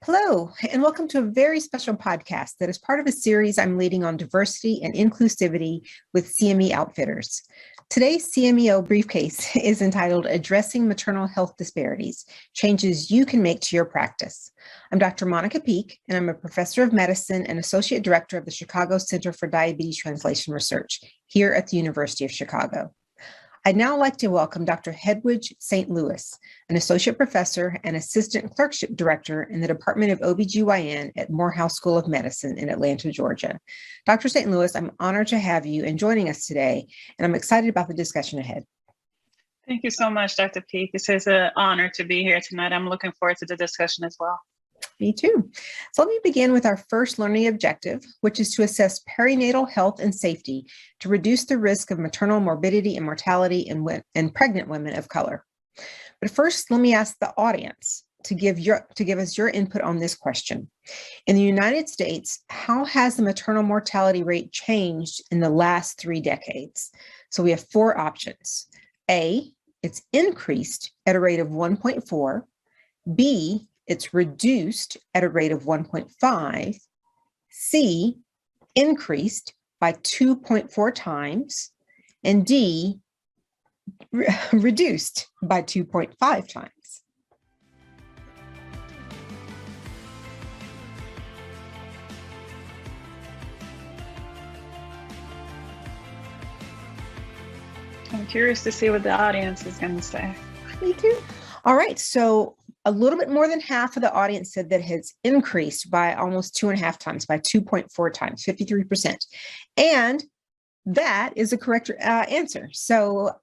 Hello, and welcome to a very special podcast that is part of a series I'm leading on diversity and inclusivity with CME Outfitters. Today's CMEO briefcase is entitled Addressing Maternal Health Disparities, Changes You Can Make to Your Practice. I'm Dr. Monica Peak, and I'm a professor of medicine and associate director of the Chicago Center for Diabetes Translation Research here at the University of Chicago. I'd now like to welcome Dr. Hedwige St. Louis, an associate professor and assistant clerkship director in the Department of OBGYN at Morehouse School of Medicine in Atlanta, Georgia. Dr. St. Louis, I'm honored to have you and joining us today, and I'm excited about the discussion ahead. Thank you so much, Dr. Peak. This is an honor to be here tonight. I'm looking forward to the discussion as well. Me too. So let me begin with our first learning objective, which is to assess perinatal health and safety to reduce the risk of maternal morbidity and mortality in pregnant women of color. But first, let me ask the audience to give us your input on this question. In the United States, how has the maternal mortality rate changed in the last 3 decades? So we have 4 options. A, it's increased at a rate of 1.4. B, it's reduced at a rate of 1.5. C, increased by 2.4 times. And D, reduced by 2.5 times. I'm curious to see what the audience is going to say. Me too. All right, so a little bit more than half of the audience said that it has increased by almost 2.5 times, by 2.4 times, 53%. And that is the correct answer. So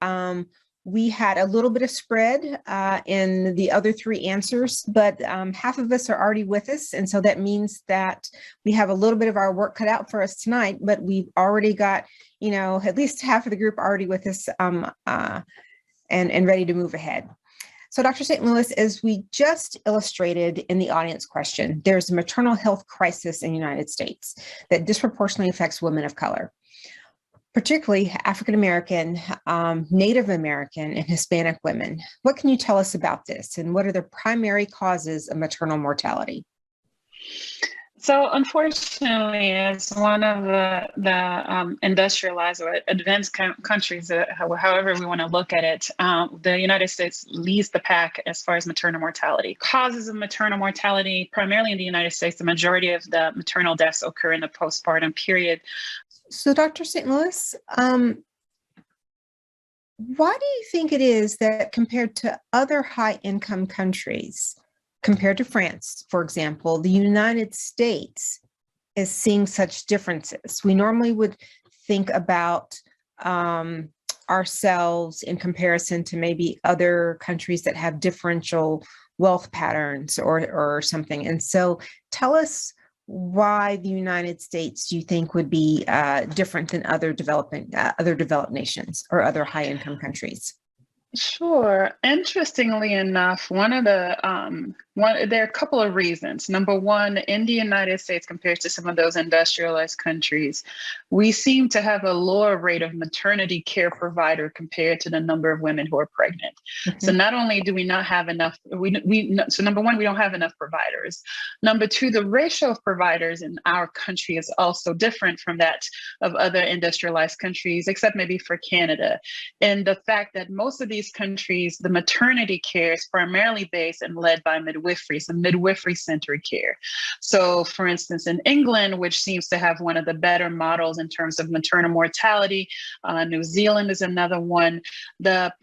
we had a little bit of spread in the other 3 answers, but half of us are already with us. And so that means that we have a little bit of our work cut out for us tonight, but we've already got, at least half of the group already with us and ready to move ahead. So Dr. St. Louis, as we just illustrated in the audience question, there's a maternal health crisis in the United States that disproportionately affects women of color, particularly African-American, Native American, and Hispanic women. What can you tell us about this, and what are the primary causes of maternal mortality? So unfortunately, as one of the industrialized or advanced countries, however we want to look at it, the United States leads the pack as far as maternal mortality. Causes of maternal mortality, primarily in the United States, the majority of the maternal deaths occur in the postpartum period. So Dr. St. Louis, why do you think it is that compared to other high-income countries, compared to France, for example, the United States is seeing such differences? We normally would think about ourselves in comparison to maybe other countries that have differential wealth patterns or something. And so tell us why the United States do you think would be different than other developed nations or other high-income countries? Sure. Interestingly enough, there are a couple of reasons. Number one, in the United States, compared to some of those industrialized countries, we seem to have a lower rate of maternity care provider compared to the number of women who are pregnant. Mm-hmm. So not only do we not have enough, so number one, we don't have enough providers. Number two, the ratio of providers in our country is also different from that of other industrialized countries, except maybe for Canada. And the fact that most of these countries, the maternity care is primarily based and led by midwifery, so midwifery-centered care. So for instance, in England, which seems to have one of the better models in terms of maternal mortality, New Zealand is another one. The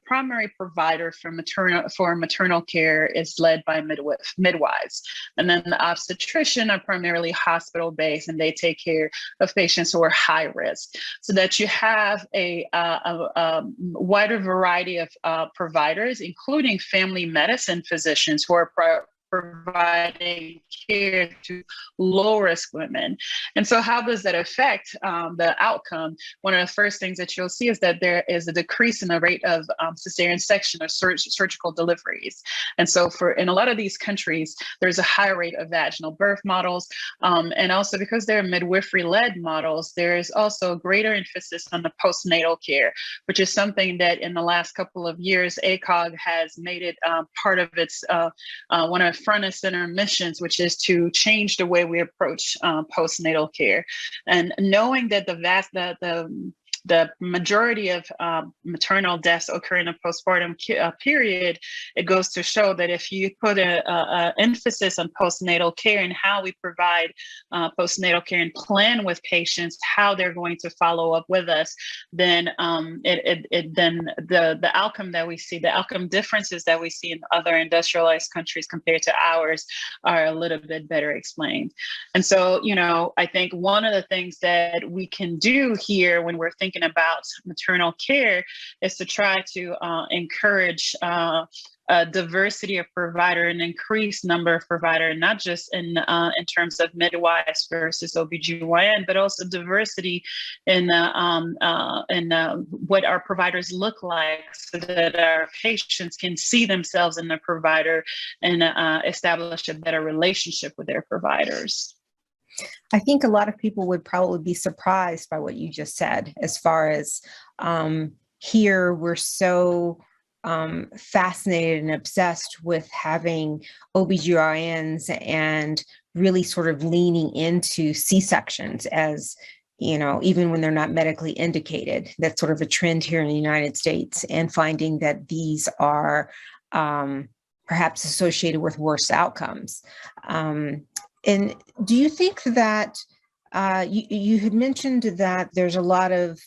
primary provider for maternal care is led by midwives. And then the obstetrician are primarily hospital-based, and they take care of patients who are high risk, so that you have a wider variety of providers, including family medicine physicians who are providing care to low-risk women. And so how does that affect the outcome? One of the first things that you'll see is that there is a decrease in the rate of cesarean section or surgical deliveries. And so in a lot of these countries, there's a high rate of vaginal birth models. And also because they're midwifery-led models, there is also a greater emphasis on the postnatal care, which is something that in the last couple of years, ACOG has made it part of its one of front center missions, which is to change the way we approach postnatal care, and knowing that the majority of maternal deaths occur in a postpartum period, it goes to show that if you put a emphasis on postnatal care and how we provide postnatal care and plan with patients how they're going to follow up with us, then the outcome that we see, the outcome differences that we see in other industrialized countries compared to ours are a little bit better explained. And so, I think one of the things that we can do here when we're thinking about maternal care is to try to encourage a diversity of provider, an increased number of provider, not just in terms of midwives versus OBGYN, but also diversity in what our providers look like, so that our patients can see themselves in the provider and establish a better relationship with their providers. I think a lot of people would probably be surprised by what you just said, as far as here we're so fascinated and obsessed with having OBGYNs and really sort of leaning into C-sections as, even when they're not medically indicated. That's sort of a trend here in the United States, and finding that these are perhaps associated with worse outcomes. And do you think that you had mentioned that there's a lot of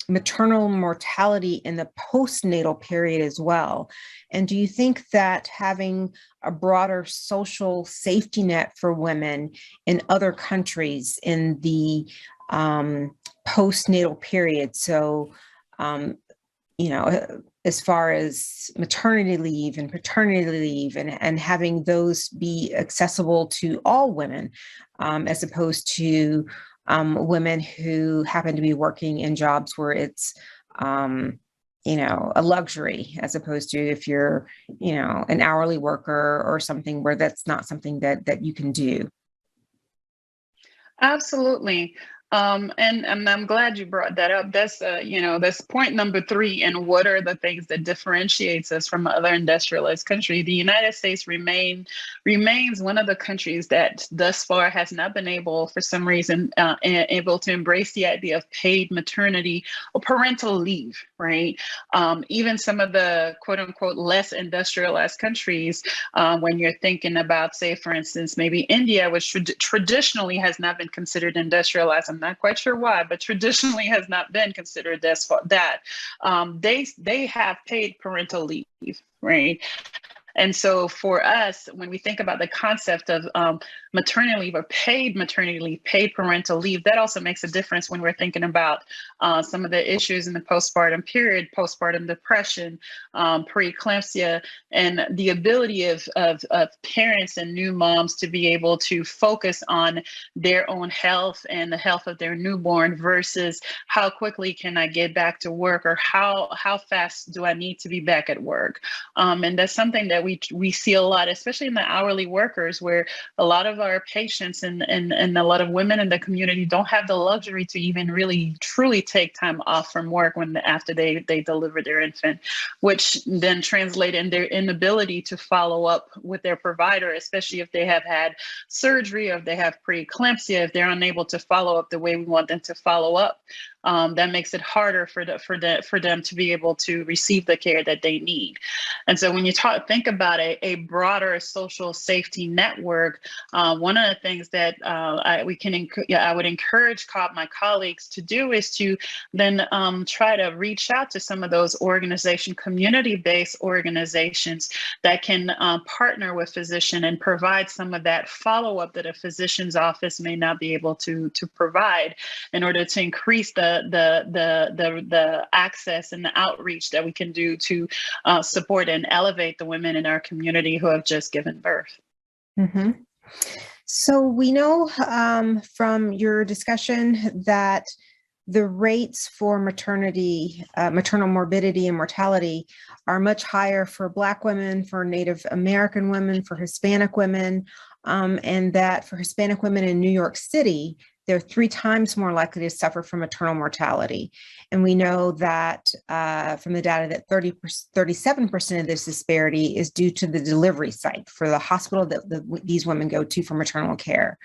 maternal mortality in the postnatal period as well? And do you think that having a broader social safety net for women in other countries in the postnatal period, so as far as maternity leave and paternity leave, and having those be accessible to all women, as opposed to women who happen to be working in jobs where it's, a luxury, as opposed to if you're, an hourly worker or something where that's not something that you can do. Absolutely. And I'm glad you brought that up. That's, that's point number 3. And what are the things that differentiates us from other industrialized countries? The United States remains one of the countries that thus far has not been able, for some reason, able to embrace the idea of paid maternity or parental leave, right? Even some of the quote unquote less industrialized countries, when you're thinking about, say, for instance, maybe India, which traditionally has not been considered industrialized. I'm not quite sure why, but traditionally has not been considered that. They have paid parental leave, right? And so for us, when we think about the concept of maternity leave or paid maternity leave, paid parental leave, that also makes a difference when we're thinking about some of the issues in the postpartum period, postpartum depression, preeclampsia, and the ability of parents and new moms to be able to focus on their own health and the health of their newborn versus how quickly can I get back to work, or how fast do I need to be back at work. And that's something that we see a lot, especially in the hourly workers, where a lot of our patients and a lot of women in the community don't have the luxury to even really truly take time off from work after they deliver their infant, which then translate in their inability to follow up with their provider, especially if they have had surgery or if they have preeclampsia, if they're unable to follow up the way we want them to follow up. That makes it harder for them to be able to receive the care that they need. And so when you think about a broader social safety network, one of the things that I would encourage my colleagues to do is to then try to reach out to some of those community-based organizations that can partner with physician and provide some of that follow-up that a physician's office may not be able to provide, in order to increase the access and the outreach that we can do to support and elevate the women in our community who have just given birth. Mm-hmm. So we know from your discussion that the rates for maternal morbidity and mortality are much higher for Black women, for Native American women, for Hispanic women, and that for Hispanic women in New York City, they're 3 times more likely to suffer from maternal mortality. And we know that from the data that 37% of this disparity is due to the delivery site for the hospital that these women go to for maternal care.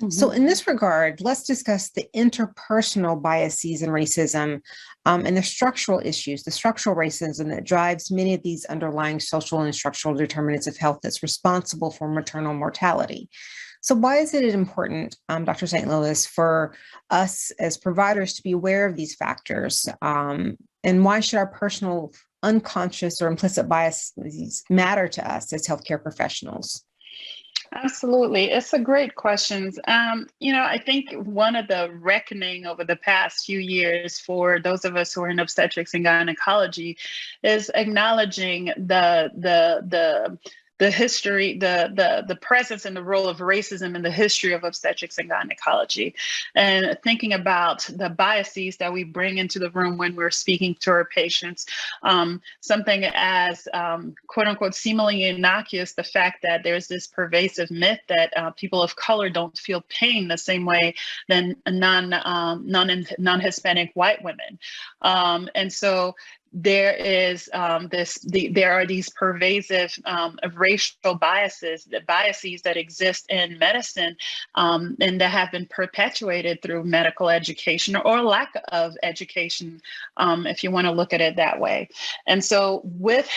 So in this regard, let's discuss the interpersonal biases and racism and the structural issues, the structural racism that drives many of these underlying social and structural determinants of health that's responsible for maternal mortality. So why is it important, Dr. St. Louis, for us as providers to be aware of these factors? And why should our personal unconscious or implicit biases matter to us as healthcare professionals? Absolutely. It's a great question. I think one of the reckoning over the past few years for those of us who are in obstetrics and gynecology is acknowledging the history, the presence and the role of racism in the history of obstetrics and gynecology, and thinking about the biases that we bring into the room when we're speaking to our patients. Something as quote unquote seemingly innocuous, the fact that there's this pervasive myth that people of color don't feel pain the same way than non-Hispanic white women. And so there is there are these pervasive racial biases that exist in medicine and that have been perpetuated through medical education or lack of education, if you want to look at it that way. And so with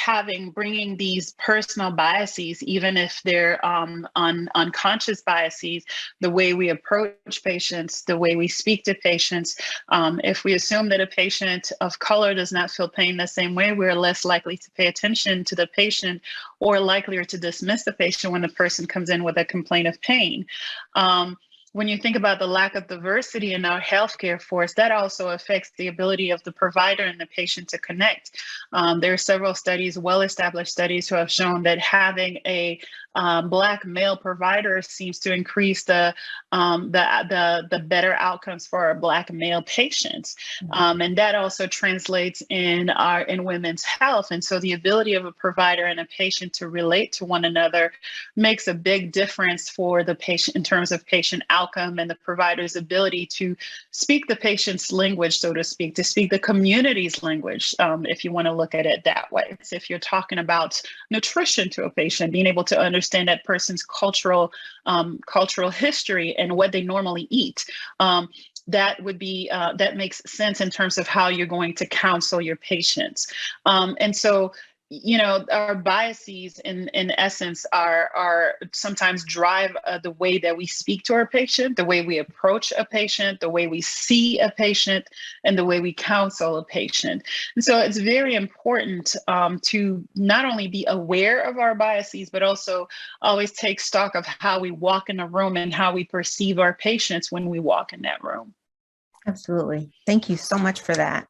bringing these personal biases, even if they're unconscious biases, the way we approach patients, the way we speak to patients, if we assume that a patient of color does not feel pain the same way, we're less likely to pay attention to the patient or likelier to dismiss the patient when the person comes in with a complaint of pain. When you think about the lack of diversity in our healthcare force, that also affects the ability of the provider and the patient to connect. There are several studies, well-established studies, who have shown that having a Black male provider seems to increase the better outcomes for our Black male patients, and that also translates in women's health. And so the ability of a provider and a patient to relate to one another makes a big difference for the patient in terms of patient outcome and the provider's ability to speak the patient's language, so to speak, to speak the community's language, if you want to look at it that way. So if you're talking about nutrition to a patient, being able to understand that person's cultural history and what they normally eat, that would be that makes sense in terms of how you're going to counsel your patients. And so, our biases in essence are sometimes drive the way that we speak to our patient, the way we approach a patient, the way we see a patient, and the way we counsel a patient. And so it's very important to not only be aware of our biases, but also always take stock of how we walk in a room and how we perceive our patients when we walk in that room. Absolutely. Thank you so much for that.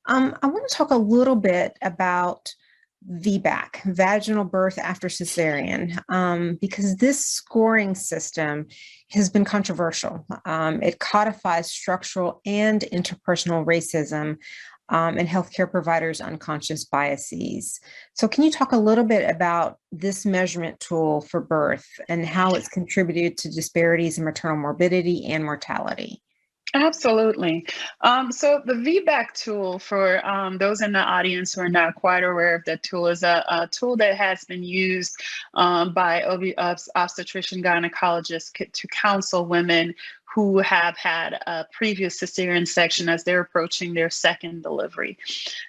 I want to talk a little bit about VBAC, vaginal birth after cesarean, because this scoring system has been controversial. It codifies structural and interpersonal racism and healthcare providers' unconscious biases. So can you talk a little bit about this measurement tool for birth and how it's contributed to disparities in maternal morbidity and mortality? Absolutely. So the VBAC tool, for those in the audience who are not quite aware of that tool, is a tool that has been used by obstetrician gynecologists to counsel women who have had a previous cesarean section as they're approaching their second delivery.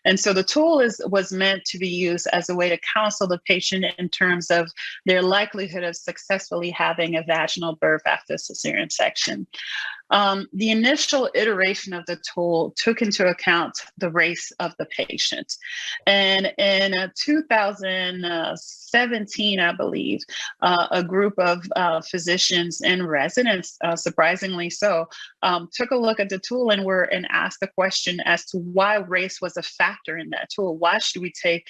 And so the tool was meant to be used as a way to counsel the patient in terms of their likelihood of successfully having a vaginal birth after cesarean section. The initial iteration of the tool took into account the race of the patient. And in 2017, I believe, a group of physicians and residents, surprisingly so, took a look at the tool and asked the question as to why race was a factor in that tool. Why should we pay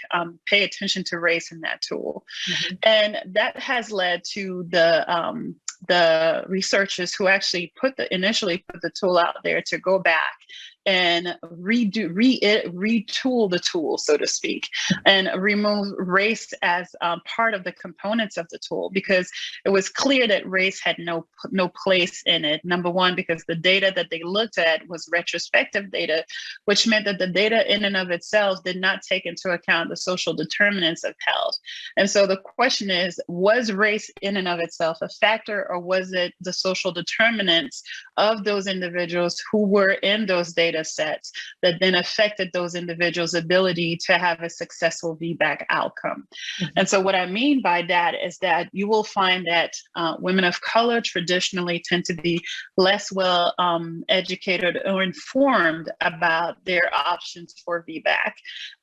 attention to race in that tool? Mm-hmm. And that has led to the researchers who actually initially put the tool out there to go back and retool the tool, so to speak, and remove race as part of the components of the tool, because it was clear that race had no place in it. Number one, because the data that they looked at was retrospective data, which meant that the data in and of itself did not take into account the social determinants of health. And so the question is, was race in and of itself a factor, or was it the social determinants of those individuals who were in those data sets that then affected those individuals' ability to have a successful VBAC outcome? Mm-hmm. And so what I mean by that is that you will find that women of color traditionally tend to be less well educated or informed about their options for VBAC.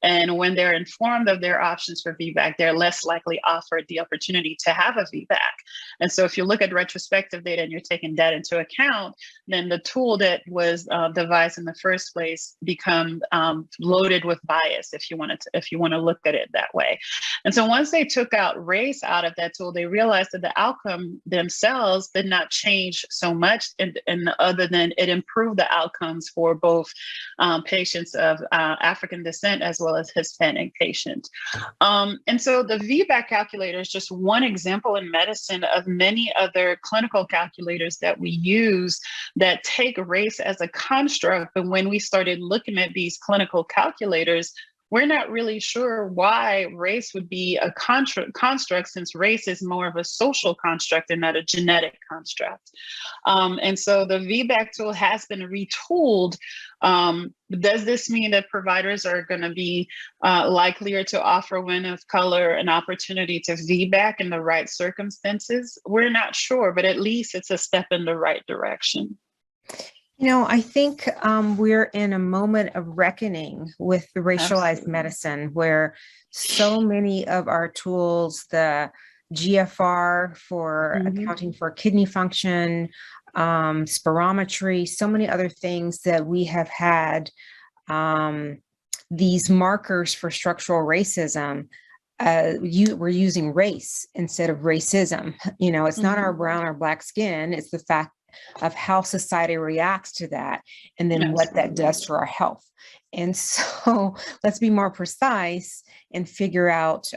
And when they're informed of their options for VBAC, they're less likely offered the opportunity to have a VBAC. And so if you look at retrospective data and you're taking that into account, then the tool that was devised in the first place become loaded with bias, if you want to look at it that way. And so once they took out race out of that tool, they realized that the outcome themselves did not change so much, and other than it improved the outcomes for both patients of African descent as well as Hispanic patients. And so the VBAC calculator is just one example in medicine of many other clinical calculators that we use that take race as a construct. But when we started looking at these clinical calculators, we're not really sure why race would be a construct, since race is more of a social construct and not a genetic construct. And so the VBAC tool has been retooled. Does this mean that providers are going to be likelier to offer women of color an opportunity to VBAC in the right circumstances? We're not sure, but at least it's a step in the right direction. You know, I think we're in a moment of reckoning with the racialized medicine, where so many of our tools, the GFR for accounting for kidney function, spirometry, so many other things that we have had these markers for structural racism. We're using race instead of racism. You know, it's not our brown or black skin, it's the fact of how society reacts to that, and then what that does to our health. And so let's be more precise and figure out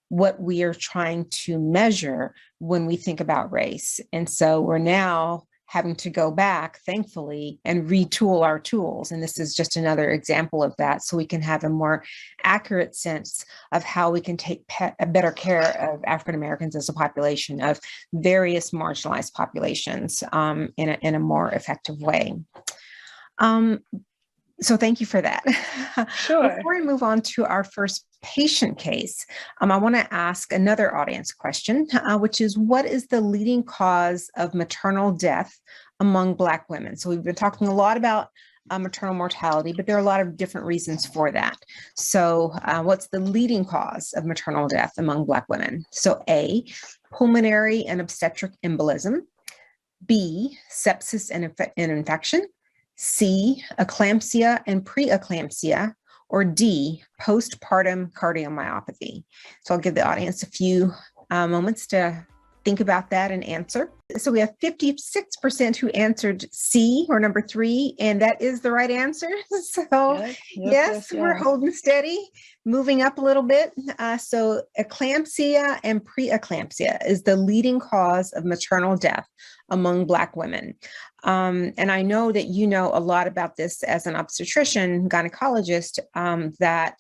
what we are trying to measure when we think about race. And so we're now having to go back, thankfully, and retool our tools. And this is just another example of that, so we can have a more accurate sense of how we can take better care of African Americans as a population, of various marginalized populations in a more effective way. So thank you for that. Sure. Before we move on to our first patient case, I want to ask another audience question, which is, what is the leading cause of maternal death among Black women? So we've been talking a lot about maternal mortality, but there are a lot of different reasons for that. So what's the leading cause of maternal death among Black women? So A, pulmonary and obstetric embolism. B, sepsis and infection. C, eclampsia and preeclampsia, or D, postpartum cardiomyopathy. So I'll give the audience a few moments to think about that and answer. So we have 56% who answered C, or number 3, and that is the right answer. So yes, we're holding steady, moving up a little bit. So eclampsia and preeclampsia is the leading cause of maternal death among Black women. And I know that you know a lot about this as an obstetrician, gynecologist, that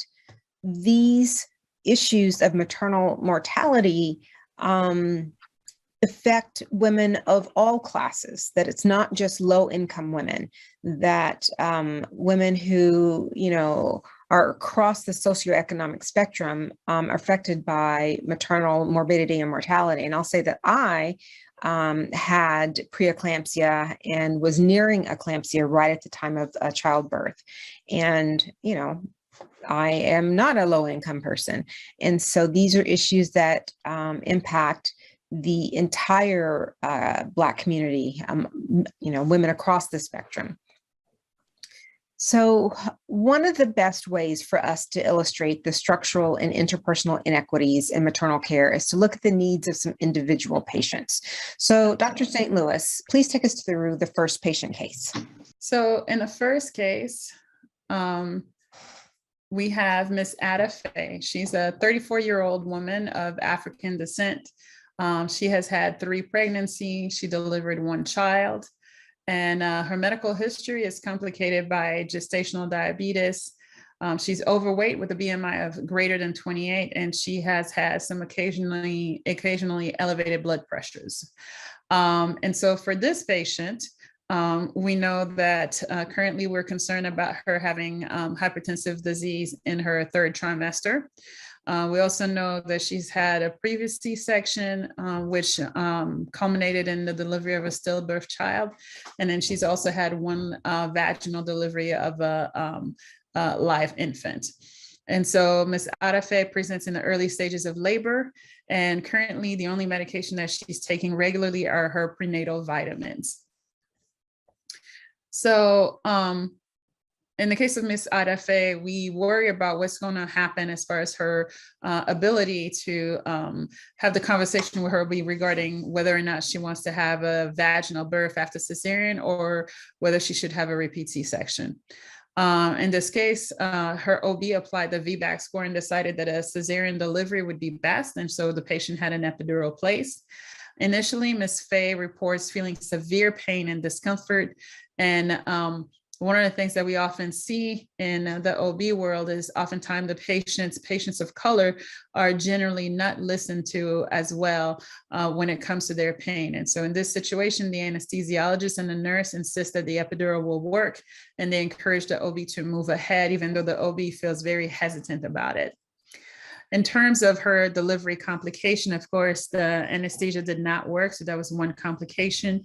these issues of maternal mortality affect women of all classes, that it's not just low-income women, that women who, you know, are across the socioeconomic spectrum are affected by maternal morbidity and mortality. And I'll say that I had preeclampsia and was nearing eclampsia right at the time of childbirth. And, you know, I am not a low-income person. And so these are issues that impact the entire Black community, you know, women across the spectrum. So one of the best ways for us to illustrate the structural and interpersonal inequities in maternal care is to look at the needs of some individual patients. So Dr. St. Louis, please take us through the first patient case. So in the first case, we have Miss Ada Faye. She's a 34-year-old woman of African descent. She has had 3 pregnancies. She delivered 1 child. And her medical history is complicated by gestational diabetes. She's overweight with a BMI of greater than 28, and she has had some occasionally elevated blood pressures. And so for this patient, we know that currently we're concerned about her having hypertensive disease in her 3rd trimester. We also know that she's had a previous C-section, which culminated in the delivery of a stillbirth child. And then she's also had 1 vaginal delivery of a live infant. And so Ms. Arafe presents in the early stages of labor, and currently the only medication that she's taking regularly are her prenatal vitamins. So in the case of Ms. Arafe, we worry about what's going to happen as far as her ability to have the conversation with her regarding whether or not she wants to have a vaginal birth after cesarean or whether she should have a repeat C-section. In this case, her OB applied the VBAC score and decided that a cesarean delivery would be best, and so the patient had an epidural placed. Initially, Ms. Faye reports feeling severe pain and discomfort, and one of the things that we often see in the OB world is oftentimes the patients of color are generally not listened to as well when it comes to their pain. And so in this situation, the anesthesiologist and the nurse insist that the epidural will work, and they encourage the OB to move ahead, even though the OB feels very hesitant about it. In terms of her delivery complication, of course, the anesthesia did not work. So that was 1 complication.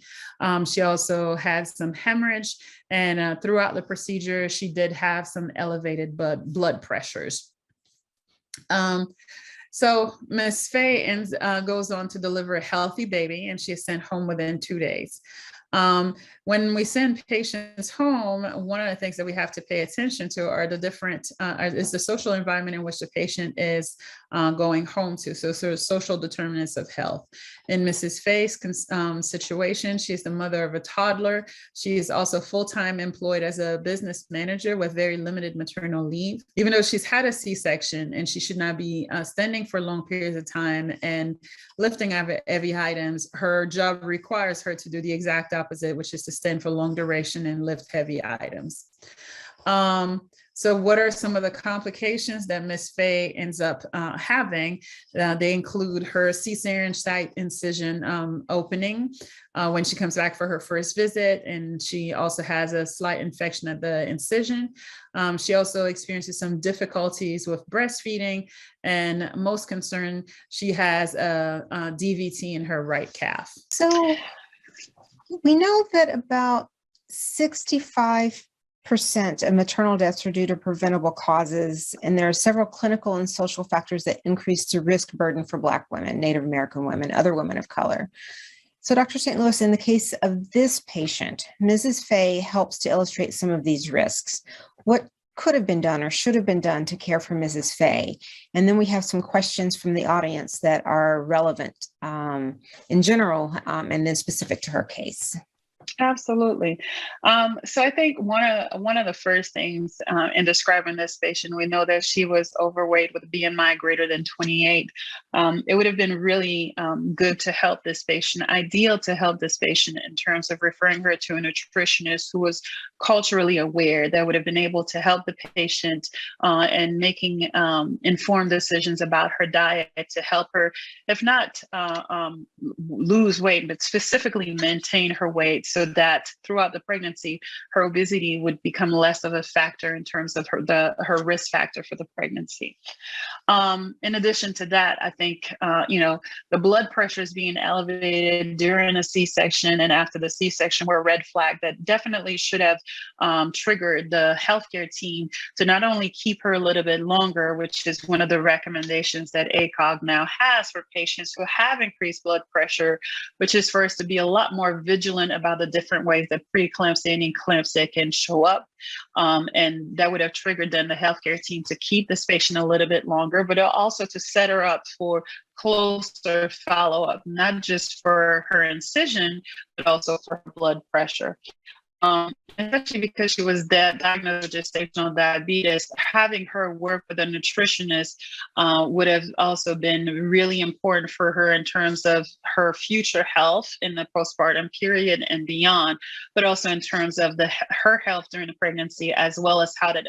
She also had some hemorrhage, and throughout the procedure, she did have some elevated blood pressures. So Ms. Faye goes on to deliver a healthy baby, and she is sent home within 2 days. When we send patients home, one of the things that we have to pay attention to are the different, is the social environment in which the patient is going home to. So sort of social determinants of health. In Mrs. Faye's situation, she's the mother of a toddler. She is also full-time employed as a business manager with very limited maternal leave. Even though she's had a C-section and she should not be standing for long periods of time and lifting heavy items, her job requires her to do the exact opposite, which is to stand for long duration and lift heavy items. So what are some of the complications that Ms. Faye ends up having? They include her cesarean site incision opening when she comes back for her first visit, and she also has a slight infection at the incision. She also experiences some difficulties with breastfeeding, and most concerned, she has a DVT in her right calf. So we know that about 65% of maternal deaths are due to preventable causes, and there are several clinical and social factors that increase the risk burden for Black women, Native American women, other women of color. So Dr. St. Louis, in the case of this patient, Mrs. Faye helps to illustrate some of these risks. What could have been done or should have been done to care for Mrs. Faye? And then we have some questions from the audience that are relevant in general and then specific to her case. Absolutely. So I think one of the first things in describing this patient, we know that she was overweight with a BMI greater than 28. It would have been really good to help this patient, ideal to help this patient in terms of referring her to a nutritionist who was culturally aware, that would have been able to help the patient and making informed decisions about her diet to help her, if not lose weight, but specifically maintain her weight, so that throughout the pregnancy, her obesity would become less of a factor in terms of her risk factor for the pregnancy. In addition to that, I think, the blood pressures being elevated during a C-section and after the C-section were a red flag that definitely should have triggered the healthcare team to not only keep her a little bit longer, which is one of the recommendations that ACOG now has for patients who have increased blood pressure, which is for us to be a lot more vigilant about the different ways that preeclampsia and eclampsia can show up. And that would have triggered then the healthcare team to keep this patient a little bit longer, but also to set her up for closer follow-up, not just for her incision, but also for her blood pressure. Especially because she was diagnosed with gestational diabetes, having her work with a nutritionist would have also been really important for her in terms of her future health in the postpartum period and beyond, but also in terms of her health during the pregnancy, as well as how that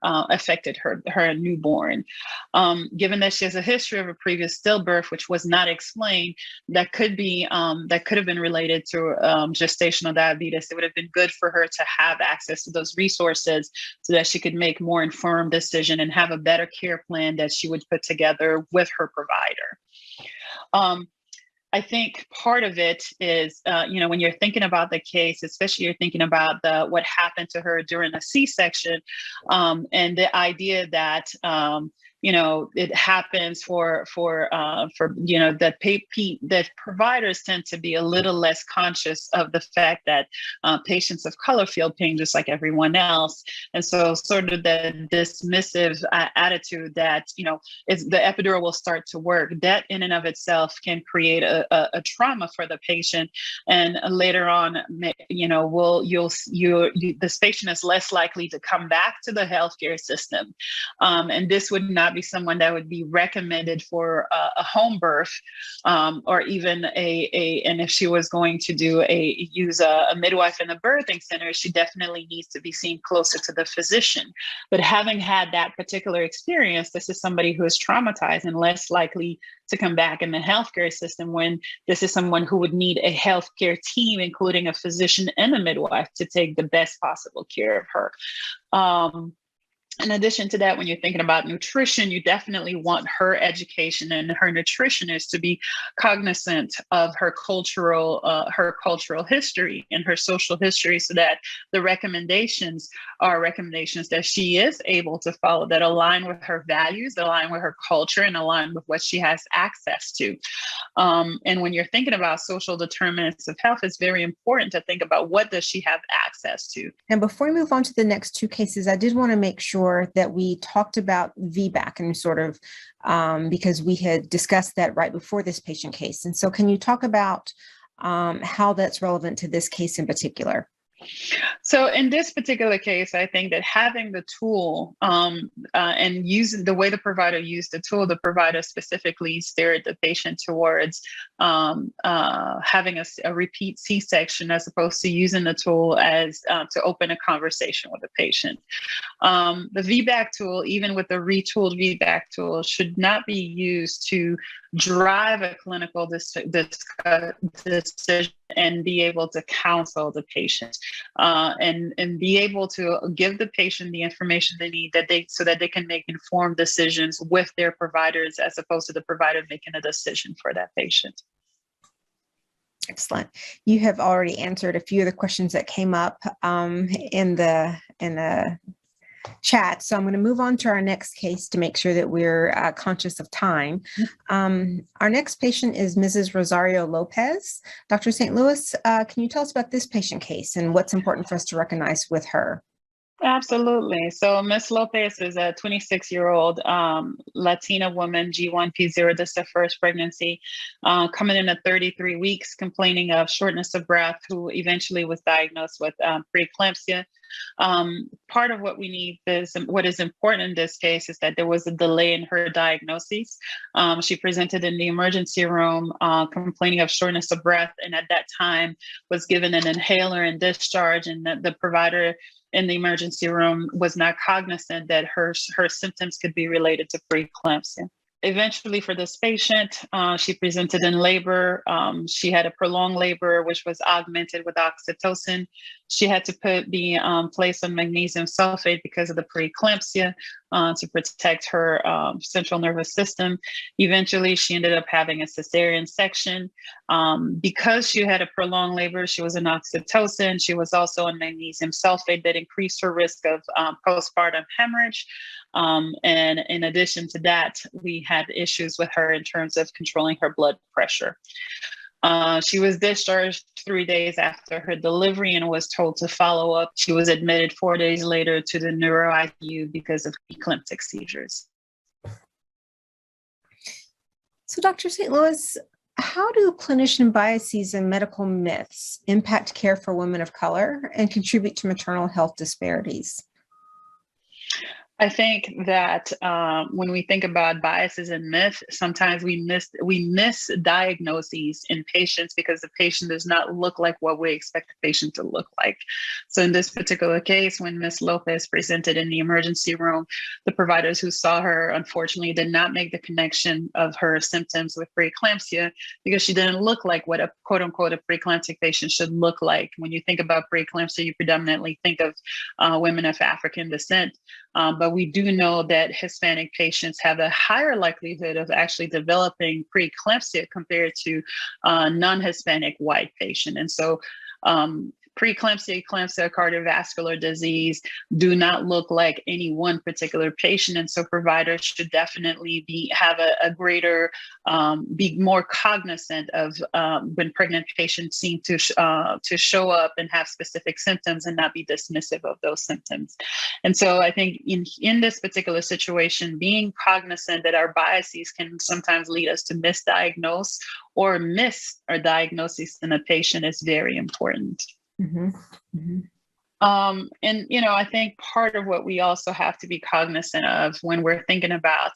affected her newborn. Given that she has a history of a previous stillbirth, which was not explained, that could have been related to gestational diabetes. It would have been good for her to have access to those resources so that she could make more informed decision and have a better care plan that she would put together with her provider. I think part of it is, when you're thinking about the case, especially you're thinking about what happened to her during a C-section, and the idea that it happens that providers tend to be a little less conscious of the fact that patients of color feel pain just like everyone else. And so sort of the dismissive attitude that, the epidural will start to work, that in and of itself can create a trauma for the patient. And later on, this patient is less likely to come back to the healthcare system. And this would not be someone that would be recommended for a home birth, or even and if she was going to use a midwife in a birthing center, she definitely needs to be seen closer to the physician. But having had that particular experience, this is somebody who is traumatized and less likely to come back in the healthcare system, when this is someone who would need a healthcare team, including a physician and a midwife, to take the best possible care of her. In addition to that, when you're thinking about nutrition, you definitely want her education and her nutritionist to be cognizant of her cultural history and her social history, so that the recommendations are recommendations that she is able to follow, that align with her values, align with her culture, and align with what she has access to. And when you're thinking about social determinants of health, it's very important to think about what does she have access to. And before we move on to the next two cases, I did want to make sure that we talked about VBAC and sort of because we had discussed that right before this patient case. And so can you talk about how that's relevant to this case in particular? So in this particular case, I think that having the tool and using the way the provider used the tool, the provider specifically steered the patient towards having a repeat C-section, as opposed to using the tool as to open a conversation with the patient. The VBAC tool, even with the retooled VBAC tool, should not be used to drive a clinical decision and be able to counsel the patient, and be able to give the patient the information they need so that they can make informed decisions with their providers, as opposed to the provider making a decision for that patient. Excellent. You have already answered a few of the questions that came up in the chat. So I'm going to move on to our next case to make sure that we're conscious of time. Our next patient is Mrs. Rosario Lopez. Dr. St. Louis, can you tell us about this patient case and what's important for us to recognize with her? Absolutely. So Ms. Lopez is a 26-year-old Latina woman, G1P0. This is her first pregnancy, coming in at 33 weeks, complaining of shortness of breath, who eventually was diagnosed with preeclampsia. Part of what we need what is important in this case is that there was a delay in her diagnosis. She presented in the emergency room complaining of shortness of breath, and at that time was given an inhaler and discharge, and the provider in the emergency room was not cognizant that her symptoms could be related to preeclampsia. Eventually, for this patient, she presented in labor. She had a prolonged labor, which was augmented with oxytocin. She had to be placed on magnesium sulfate because of the preeclampsia to protect her central nervous system. Eventually, she ended up having a cesarean section. Because she had a prolonged labor, she was on oxytocin. She was also on magnesium sulfate that increased her risk of postpartum hemorrhage. And in addition to that, we had issues with her in terms of controlling her blood pressure. She was discharged 3 days after her delivery and was told to follow up. She was admitted 4 days later to the neuro ICU because of eclamptic seizures. So Dr. St. Louis, How do clinician biases and medical myths impact care for women of color and contribute to maternal health disparities? I think that when we think about biases and myths, sometimes we miss diagnoses in patients because the patient does not look like what we expect the patient to look like. So in this particular case, when Ms. Lopez presented in the emergency room, the providers who saw her unfortunately did not make the connection of her symptoms with preeclampsia because she didn't look like what a quote unquote a preeclamptic patient should look like. When you think about preeclampsia, you predominantly think of women of African descent. But we do know that Hispanic patients have a higher likelihood of actually developing preeclampsia compared to non-Hispanic white patient. And so preeclampsia, eclampsia, cardiovascular disease do not look like any one particular patient. And so providers should definitely have a greater, be more cognizant of when pregnant patients seem to show up and have specific symptoms and not be dismissive of those symptoms. And so I think in this particular situation, being cognizant that our biases can sometimes lead us to misdiagnose or miss our diagnosis in a patient is very important. Mm-hmm. Mm-hmm. And, I think part of what we also have to be cognizant of when we're thinking about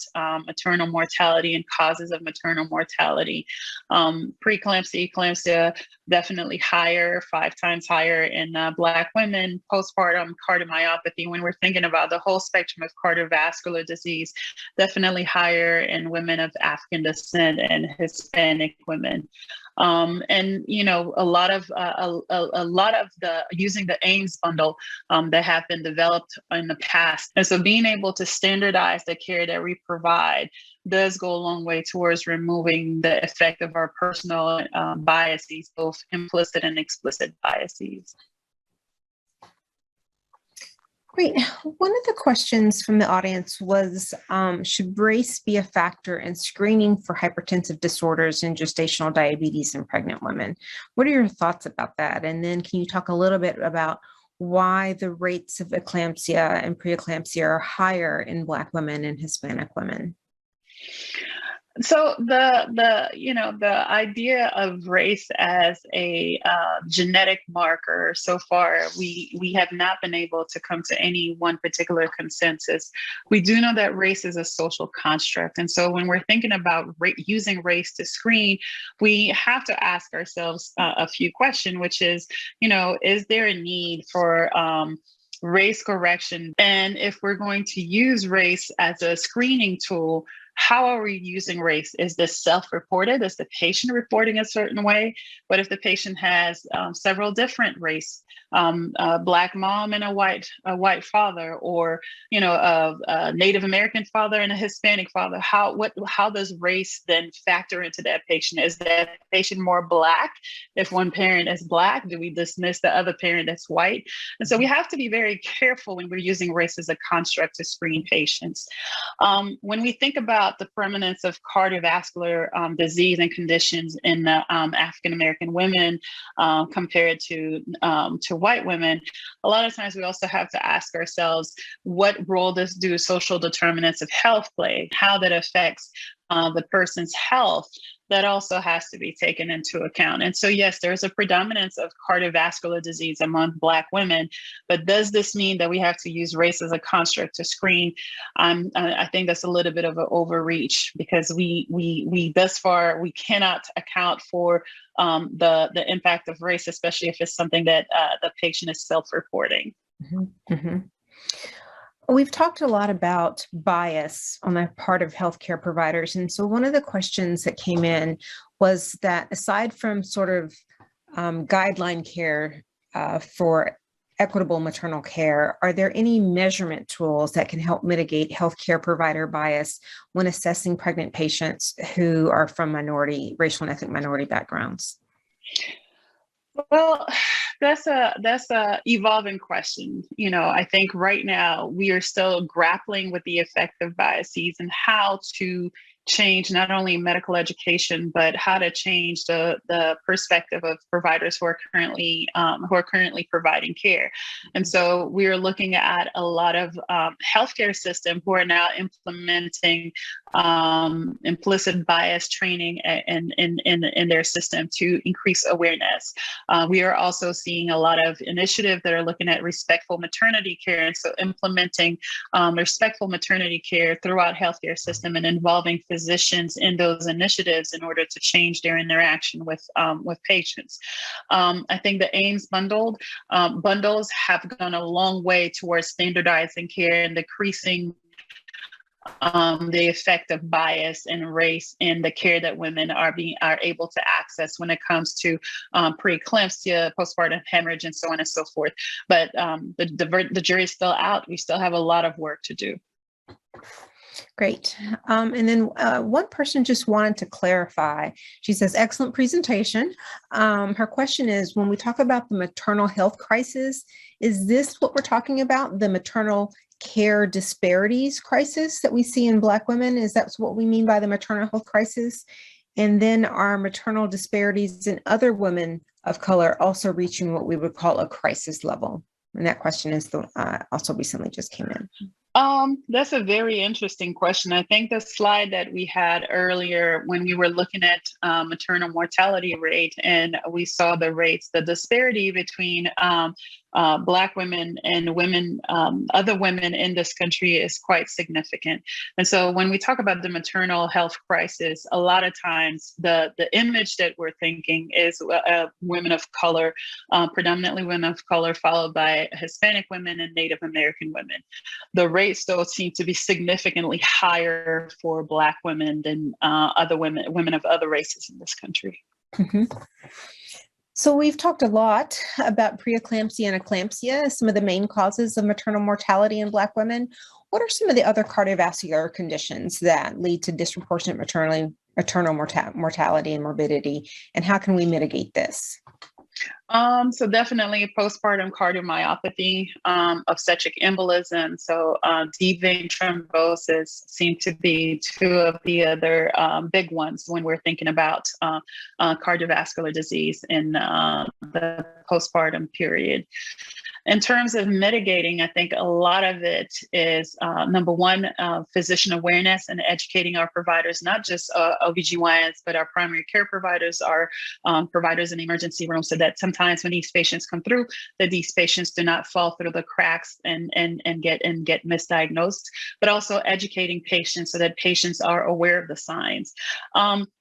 maternal mortality and causes of maternal mortality, preeclampsia, eclampsia, definitely higher, 5 times higher in Black women, postpartum cardiomyopathy. When we're thinking about the whole spectrum of cardiovascular disease, definitely higher in women of African descent and Hispanic women. And a lot of the using the AIMS bundle that have been developed in the past, and so being able to standardize the care that we provide does go a long way towards removing the effect of our personal biases, both implicit and explicit biases. Great. One of the questions from the audience was, should race be a factor in screening for hypertensive disorders and gestational diabetes in pregnant women? What are your thoughts about that? And then can you talk a little bit about why the rates of eclampsia and preeclampsia are higher in Black women and Hispanic women? So the idea of race as a genetic marker, so far we have not been able to come to any one particular consensus. We do know that race is a social construct, and so when we're thinking about using race to screen, we have to ask ourselves a few questions, which is, is there a need for race correction? And if we're going to use race as a screening tool, how are we using race? Is this self-reported? Is the patient reporting a certain way? But if the patient has several different race, a Black mom and a white father, or a Native American father and a Hispanic father, how does race then factor into that patient? Is that patient more Black? If one parent is Black, do we dismiss the other parent that's white? And so we have to be very careful when we're using race as a construct to screen patients. When we think about the prevalence of cardiovascular disease and conditions in African American women compared to white women, a lot of times we also have to ask ourselves, what role do social determinants of health play? How that affects the person's health? That also has to be taken into account. And so, yes, there's a predominance of cardiovascular disease among Black women, but does this mean that we have to use race as a construct to screen? I think that's a little bit of an overreach, because we thus far, we cannot account for the impact of race, especially if it's something that the patient is self-reporting. Mm-hmm. Mm-hmm. We've talked a lot about bias on the part of healthcare providers. And so one of the questions that came in was that aside from sort of guideline care for equitable maternal care, are there any measurement tools that can help mitigate healthcare provider bias when assessing pregnant patients who are from racial and ethnic minority backgrounds? Well, that's a evolving question. I think right now we are still grappling with the effect of biases and how to change not only medical education, but how to change the perspective of providers who are currently providing care. And so we are looking at a lot of healthcare systems who are now implementing implicit bias training in their system to increase awareness. We are also seeing a lot of initiatives that are looking at respectful maternity care, and so implementing respectful maternity care throughout healthcare system and involving physicians in those initiatives in order to change their interaction with patients. I think the AIMS bundles have gone a long way towards standardizing care and decreasing the effect of bias and race in the care that women are able to access when it comes to preeclampsia, postpartum hemorrhage, and so on and so forth. But the jury's still out. We still have a lot of work to do. Great. And then one person just wanted to clarify. She says, excellent presentation. Her question is, when we talk about the maternal health crisis, is this what we're talking about, the maternal care disparities crisis that we see in Black women? Is that what we mean by the maternal health crisis? And then are maternal disparities in other women of color also reaching what we would call a crisis level? And that question is also recently just came in. That's a very interesting question. I think the slide that we had earlier when we were looking at maternal mortality rate, and we saw the disparity between Black women and women, other women in this country is quite significant. And so when we talk about the maternal health crisis, a lot of times the image that we're thinking is women of color, predominantly women of color, followed by Hispanic women and Native American women. The rates though seem to be significantly higher for Black women than other women of other races in this country. Mm-hmm. So we've talked a lot about preeclampsia and eclampsia, some of the main causes of maternal mortality in Black women. What are some of the other cardiovascular conditions that lead to disproportionate maternal mortality and morbidity, and how can we mitigate this? So definitely postpartum cardiomyopathy, obstetric embolism, so deep vein thrombosis seem to be two of the other big ones when we're thinking about cardiovascular disease in the postpartum period. In terms of mitigating, I think a lot of it is, number one, physician awareness and educating our providers, not just OBGYNs, but our primary care providers, our providers in the emergency room, so that sometimes when these patients come through, that these patients do not fall through the cracks and get misdiagnosed, but also educating patients so that patients are aware of the signs.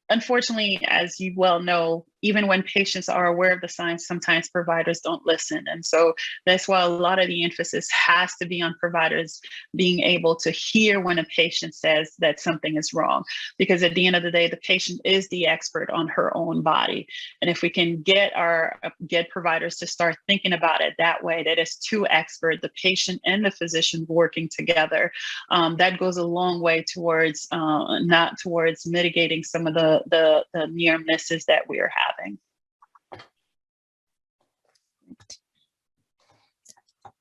Unfortunately, as you well know, even when patients are aware of the signs, sometimes providers don't listen. And so that's why a lot of the emphasis has to be on providers being able to hear when a patient says that something is wrong. Because at the end of the day, the patient is the expert on her own body. And if we can get providers to start thinking about it that way, that it's two experts, the patient and the physician working together, that goes a long way towards mitigating some of the near misses that we are having.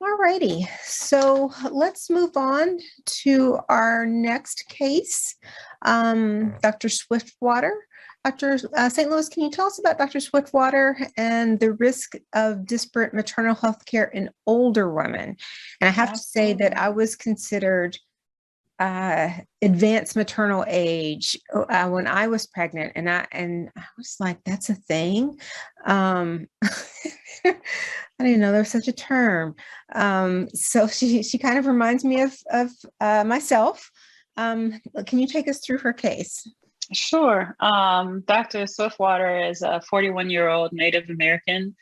All righty, so let's move on to our next case. Dr. Swiftwater. Dr. St. Louis, can you tell us about Dr. Swiftwater and the risk of disparate maternal health care in older women? And I have to say that I was considered advanced maternal age when I was pregnant, and I was like, that's a thing. I didn't know there was such a term. So she kind of reminds me of myself. Can you take us through her case? Sure. Dr. Swiftwater is a 41-year-old Native American.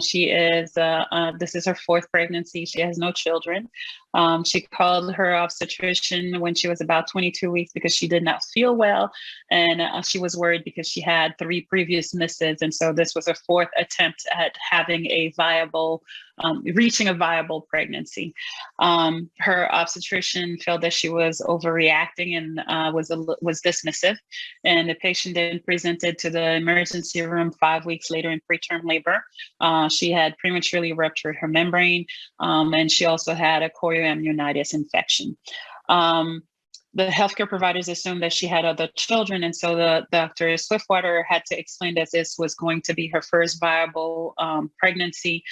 She is, this is her fourth pregnancy. She has no children. She called her obstetrician when she was about 22 weeks because she did not feel well. And she was worried because she had 3 previous misses. And so this was her fourth attempt at having a viable, reaching a viable pregnancy. Her obstetrician felt that she was overreacting and was dismissive. And the patient then presented to the emergency room 5 weeks later in preterm labor. She had prematurely ruptured her membrane, and she also had a chorioamnionitis infection. the healthcare providers assumed that she had other children. And so the Dr. Swiftwater had to explain that this was going to be her first viable pregnancy.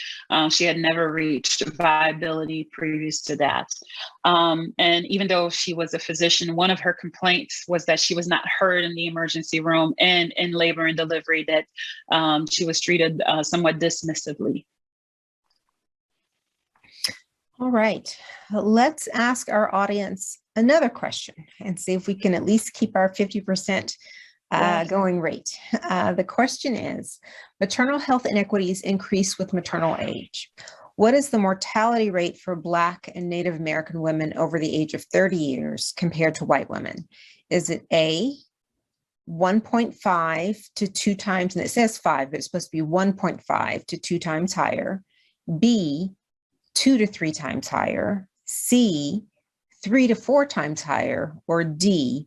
She had never reached viability previous to that. And even though she was a physician, one of her complaints was that she was not heard in the emergency room and in labor and delivery, that she was treated somewhat dismissively. All right, let's ask our audience another question and see if we can at least keep our 50% going rate. The question is, maternal health inequities increase with maternal age. What is the mortality rate for Black and Native American women over the age of 30 years compared to white women? Is it A, 1.5 to 2 times, and it says 5, but it's supposed to be 1.5 to 2 times higher, B, 2 to 3 times higher, C, 3 to 4 times higher, or D,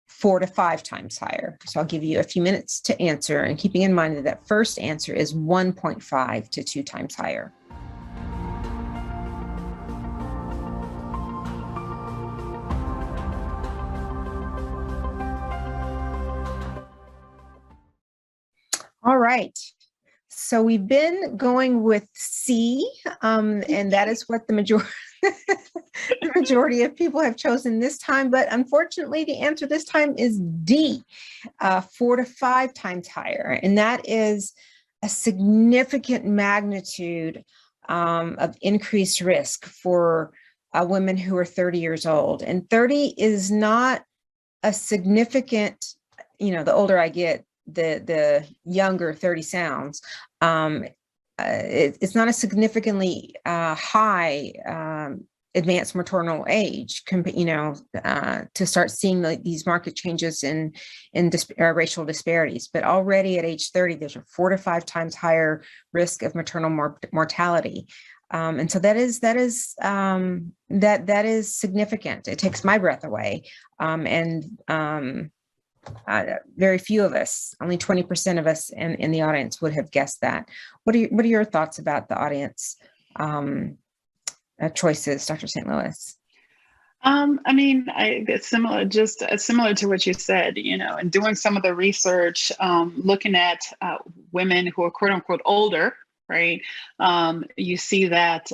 4 to 5 times higher? So I'll give you a few minutes to answer, and keeping in mind that that first answer is 1.5 to 2 times higher. All right. So we've been going with C, and that is what the majority of people have chosen this time. But unfortunately, the answer this time is D, 4 to 5 times higher. And that is a significant magnitude of increased risk for women who are 30 years old. And 30 is not a significant, the older I get, the younger 30 sounds. It's not a significantly high advanced maternal age, to start seeing these market changes in racial disparities. But already at age 30, there's a 4 to 5 times higher risk of maternal mortality. And so that is significant. It takes my breath away. Very few of us, only 20% of us in the audience would have guessed that. What are your thoughts about the audience choices, Dr. St. Louis? It's similar to what you said, and doing some of the research, looking at women who are quote unquote older, right? You see that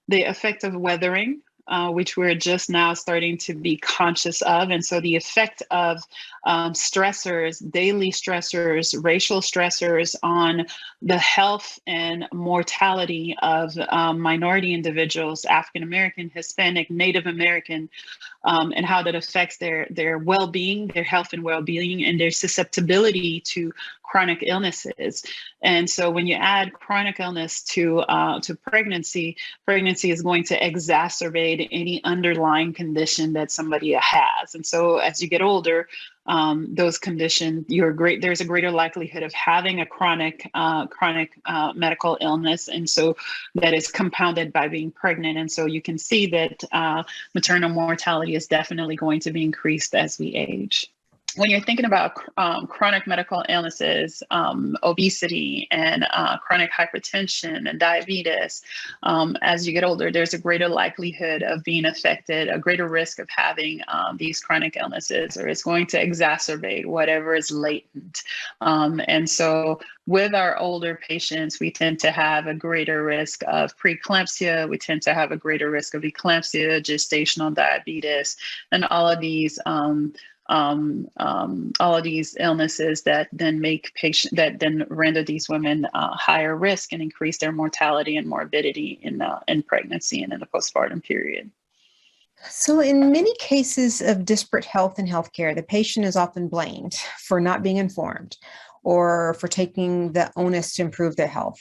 the effect of weathering, which we're just now starting to be conscious of. And so the effect of stressors, daily stressors, racial stressors on the health and mortality of minority individuals, African-American, Hispanic, Native American, and how that affects their well-being, their health and well-being, and their susceptibility to chronic illnesses. And so when you add chronic illness to pregnancy is going to exacerbate any underlying condition that somebody has. And so as you get older, those conditions, there's a greater likelihood of having a chronic medical illness. And so that is compounded by being pregnant. And so you can see that maternal mortality is definitely going to be increased as we age. When you're thinking about chronic medical illnesses, obesity and chronic hypertension and diabetes, as you get older, there's a greater likelihood of being affected, a greater risk of having these chronic illnesses, or it's going to exacerbate whatever is latent. And so with our older patients, we tend to have a greater risk of preeclampsia. We tend to have a greater risk of eclampsia, gestational diabetes, and all of these illnesses that then render these women higher risk and increase their mortality and morbidity in pregnancy and in the postpartum period. So in many cases of disparate health and healthcare, the patient is often blamed for not being informed or for taking the onus to improve their health.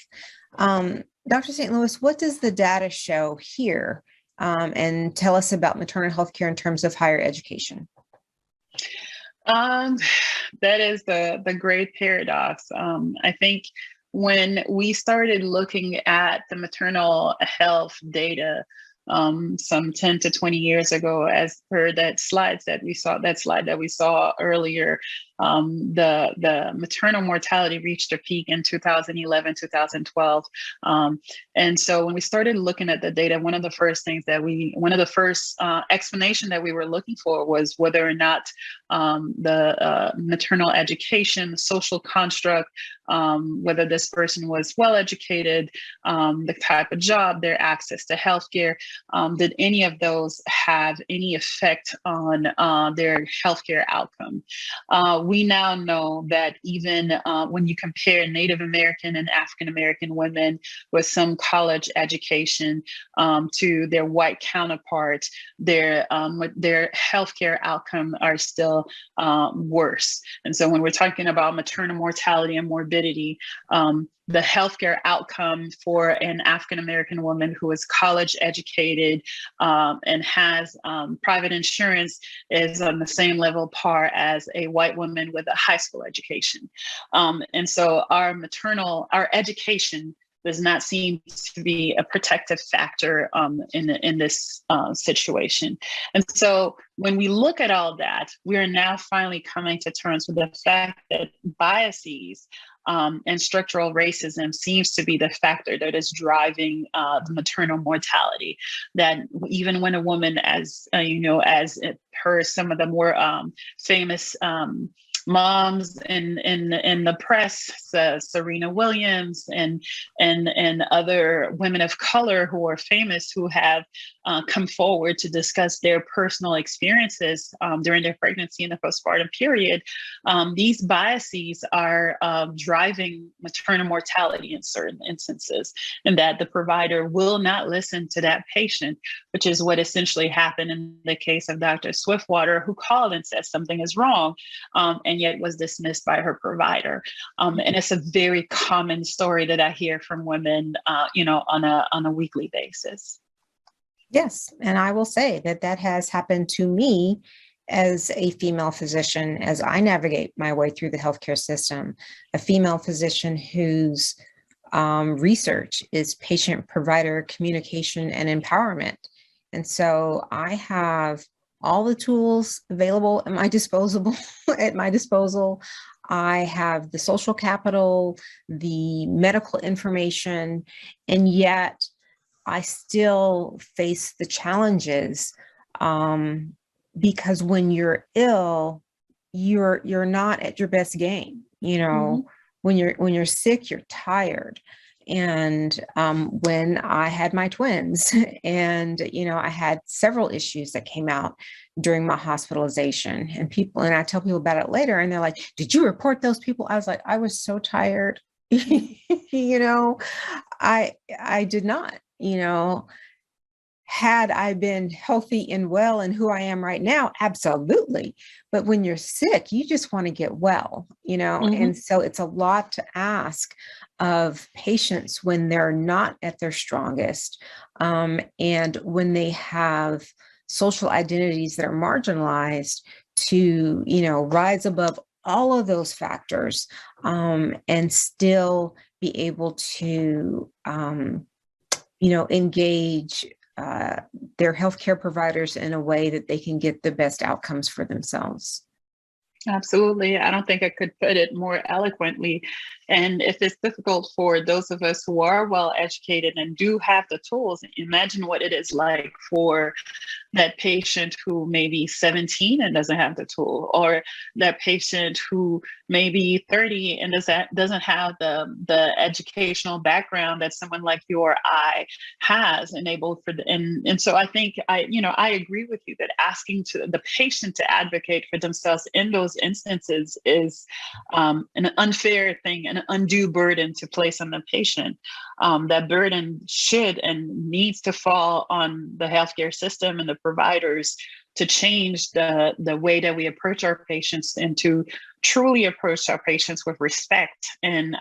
Dr. St. Louis, what does the data show here? And tell us about maternal health care in terms of higher education. That is the great paradox. I think when we started looking at the maternal health data some 10 to 20 years ago, as per that slide that we saw earlier, the maternal mortality reached a peak in 2011, 2012. And so when we started looking at the data, one of the first explanation that we were looking for was whether or not the maternal education, social construct, whether this person was well educated, the type of job, their access to healthcare, did any of those have any effect on their healthcare outcome? We now know that even when you compare Native American and African American women with some college education to their white counterparts, their healthcare outcome are still worse. And so when we're talking about maternal mortality and morbidity, the healthcare outcome for an African American woman who is college educated and has private insurance is on the same level par as a white woman with a high school education. And so our education does not seem to be a protective factor in this situation. And so when we look at all that, we are now finally coming to terms with the fact that biases and structural racism seems to be the factor that is driving the maternal mortality. That even when a woman, as per some of the more famous moms in the press, Serena Williams and other women of color who are famous, who have come forward to discuss their personal experiences during their pregnancy and the postpartum period, these biases are driving maternal mortality in certain instances, and that the provider will not listen to that patient, which is what essentially happened in the case of Dr. Swiftwater, who called and said something is wrong, and yet was dismissed by her provider. And it's a very common story that I hear from women, on a weekly basis. Yes, and I will say that has happened to me as a female physician as I navigate my way through the healthcare system, a female physician whose research is patient-provider communication and empowerment. And so I have all the tools available at my disposal. I have the social capital, the medical information, and yet I still face the challenges because when you're ill, you're not at your best game. When you're sick, you're tired. And when I had my twins, and I had several issues that came out during my hospitalization, and I tell people about it later, and they're like, "Did you report those people?" I was like, I was so tired. I did not. Had I been healthy and well and who I am right now, absolutely. But when you're sick, you just want to get well, and so it's a lot to ask of patients when they're not at their strongest, and when they have social identities that are marginalized, to, rise above all of those factors, and still be able to, engage their healthcare providers in a way that they can get the best outcomes for themselves. Absolutely. I don't think I could put it more eloquently. And if it's difficult for those of us who are well educated and do have the tools, imagine what it is like for that patient who may be 17 and doesn't have the tool, or that patient who may be 30 and doesn't have the educational background that someone like you or I has enabled for and so I think I agree with you that asking to the patient to advocate for themselves in those instances is an unfair thing, an undue burden to place on the patient. That burden should and needs to fall on the healthcare system and the providers to change the way that we approach our patients, and to truly approach our patients with respect, and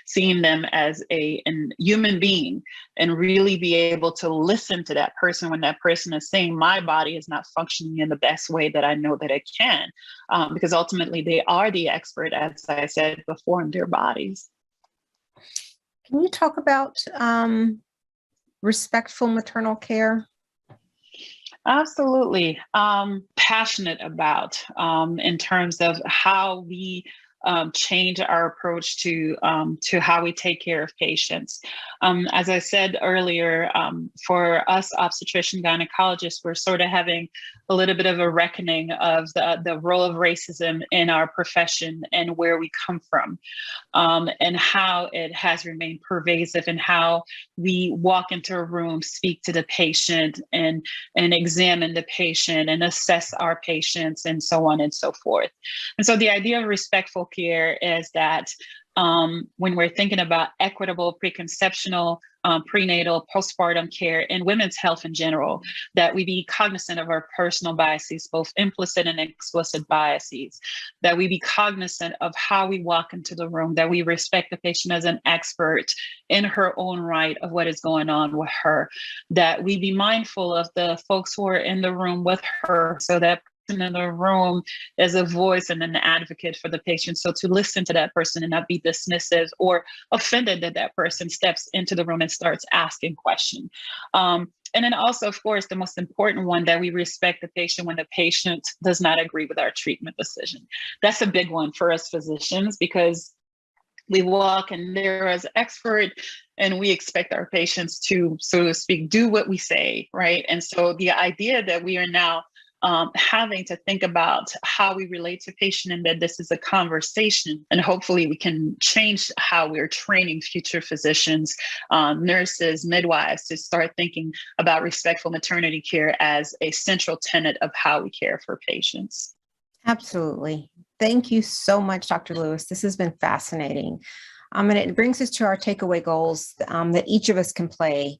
seeing them as a human being, and really be able to listen to that person when that person is saying, my body is not functioning in the best way that I know that it can, because ultimately they are the expert, as I said before, in their bodies. Can you talk about respectful maternal care? Absolutely. Passionate about in terms of how we change our approach to how we take care of patients. As I said earlier, for us obstetrician gynecologists, we're sort of having a little bit of a reckoning of the role of racism in our profession and where we come from, and how it has remained pervasive, and how we walk into a room, speak to the patient, and examine the patient and assess our patients, and so on and so forth. And so the idea of respectful care is that when we're thinking about equitable preconceptional, prenatal, postpartum care, and women's health in general, that we be cognizant of our personal biases, both implicit and explicit biases, that we be cognizant of how we walk into the room, that we respect the patient as an expert in her own right of what is going on with her, that we be mindful of the folks who are in the room with her, so that in the room as a voice and an advocate for the patient. So to listen to that person and not be dismissive or offended that that person steps into the room and starts asking questions. And then also, of course, the most important one, that we respect the patient when the patient does not agree with our treatment decision. That's a big one for us physicians, because we walk in there as expert and we expect our patients to, so to speak, do what we say, right? And so the idea that we are now having to think about how we relate to patient, and that this is a conversation, and hopefully we can change how we're training future physicians, nurses, midwives, to start thinking about respectful maternity care as a central tenet of how we care for patients. Absolutely. Thank you so much, Dr. Lewis. This has been fascinating. And it brings us to our takeaway goals that each of us can play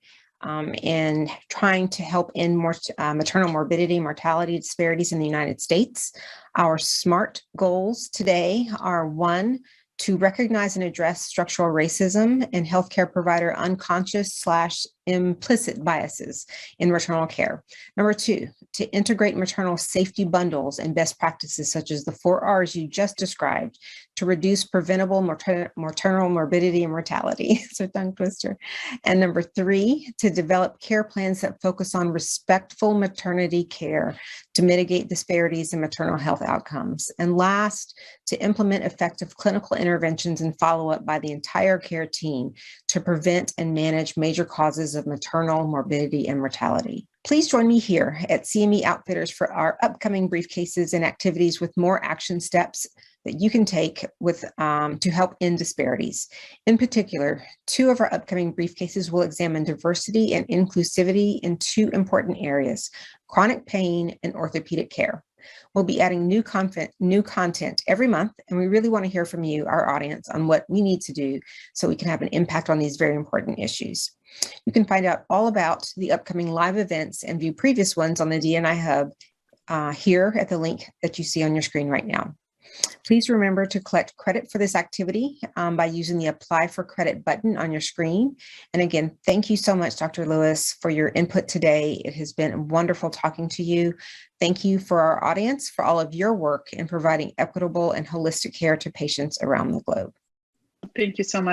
in trying to help end maternal morbidity, mortality disparities in the United States. Our SMART goals today are: 1, to recognize and address structural racism and healthcare provider unconscious/implicit biases in maternal care. Number 2, to integrate maternal safety bundles and best practices such as the 4 R's you just described to reduce preventable maternal morbidity and mortality. So tongue twister. And number 3, to develop care plans that focus on respectful maternity care to mitigate disparities in maternal health outcomes. And last, to implement effective clinical interventions and follow-up by the entire care team to prevent and manage major causes of maternal morbidity and mortality. Please join me here at CME Outfitters for our upcoming briefcases and activities with more action steps that you can take to help end disparities. In particular, 2 of our upcoming briefcases will examine diversity and inclusivity in 2 important areas: chronic pain and orthopedic care. We'll be adding new content every month, and we really want to hear from you, our audience, on what we need to do so we can have an impact on these very important issues. You can find out all about the upcoming live events and view previous ones on the DNI Hub here at the link that you see on your screen right now. Please remember to collect credit for this activity by using the Apply for Credit button on your screen. And again, thank you so much, Dr. Lewis, for your input today. It has been wonderful talking to you. Thank you for our audience for all of your work in providing equitable and holistic care to patients around the globe. Thank you so much.